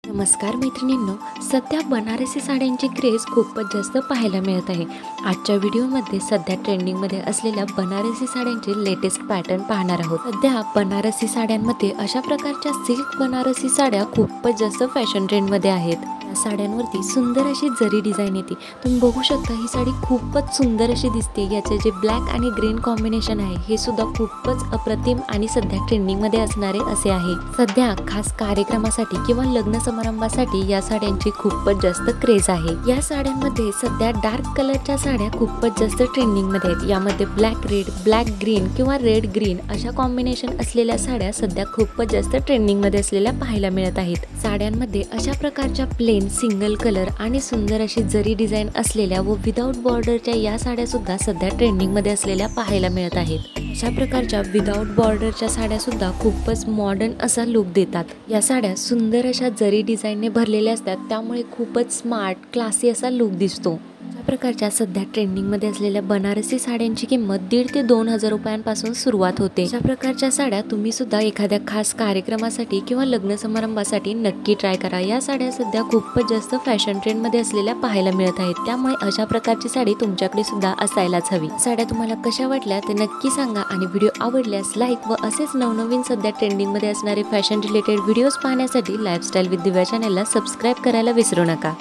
नमस्कार मैत्रिणींनो, सध्या बनारसी साड्यांची क्रेज खूपच जास्त पाहायला मिळत आहे। आजच्या व्हिडिओमध्ये सध्या ट्रेंडिंगमध्ये असलेल्या बनारसी साड्यांचे लेटेस्ट पॅटर्न पाहणार आहोत। सध्या बनारसी साड्यांमध्ये अशा प्रकारच्या सिल्क बनारसी साड्या खूपच जास्त फॅशन ट्रेंडमध्ये आहेत। या साड्यांवरती सुंदर अशी जरी डिझाइन येते। तुम्ही बघू शकता ही साडी खूपच सुंदर अशी दिसते। याचे जे ब्लॅक आणि ग्रीन कॉम्बिनेशन आहे हे सुद्धा खूपच अप्रतिम आणि सध्या ट्रेंडिंगमध्ये असणारे असे आहे। सध्या खास कार्यक्रमासाठी किंवा लग्न समारंभासाठी या साड्यांची खूपच जास्त क्रेज आहे। या साड्यांमध्ये सध्या डार्क कलरच्या साड्या खूपच जास्त ट्रेंडिंगमध्ये आहेत। यामध्ये ब्लॅक रेड, ब्लॅक ग्रीन किंवा रेड ग्रीन अशा कॉम्बिनेशन असलेल्या साड्या सध्या खूपच जास्त ट्रेंडिंगमध्ये असलेल्या पाहायला मिळत आहेत। साड्यांमध्ये अशा प्रकारच्या प्लेन सिंगल कलर आणि सुंदर अशी जरी डिझाइन असलेल्या व विदाउट बॉर्डरच्या या साड्या सुद्धा सध्या ट्रेंडिंगमध्ये असलेल्या पाहायला मिळत आहेत। अशा प्रकारच्या विदाउट बॉर्डरच्या साड्या सुद्धा खूपच मॉडर्न असा लुक देतात। या साड्या सुंदर अशा जरी डिझाइनने भरलेल्या असतात, त्यामुळे खूपच स्मार्ट क्लासी असा लुक दिसतो। अशा प्रकारच्या सध्या ट्रेंडिंगमध्ये असलेल्या बनारसी साड्यांची किंमत 1,500 ते 2,000 रुपयांपासून सुरुवात होते। अशा प्रकारच्या साड्या तुम्ही सुद्धा एखाद्या खास कार्यक्रमासाठी किंवा लग्न समारंभासाठी नक्की ट्राय करा। या साड्या सध्या खूपच जास्त फॅशन ट्रेंडमध्ये असलेल्या पाहायला मिळत आहेत, त्यामुळे अशा प्रकारची साडी तुमच्याकडे सुद्धा असायलाच हवी। साड्या तुम्हाला कशा वाटल्या ते नक्की सांगा आणि व्हिडिओ आवडल्यास लाईक व असेच नवनवीन सध्या ट्रेंडिंगमध्ये असणारे फॅशन रिलेटेड व्हिडिओज पाहण्यासाठी लाईफस्टाईल विथ दिव्या चॅनलला सबस्क्राईब करायला विसरू नका।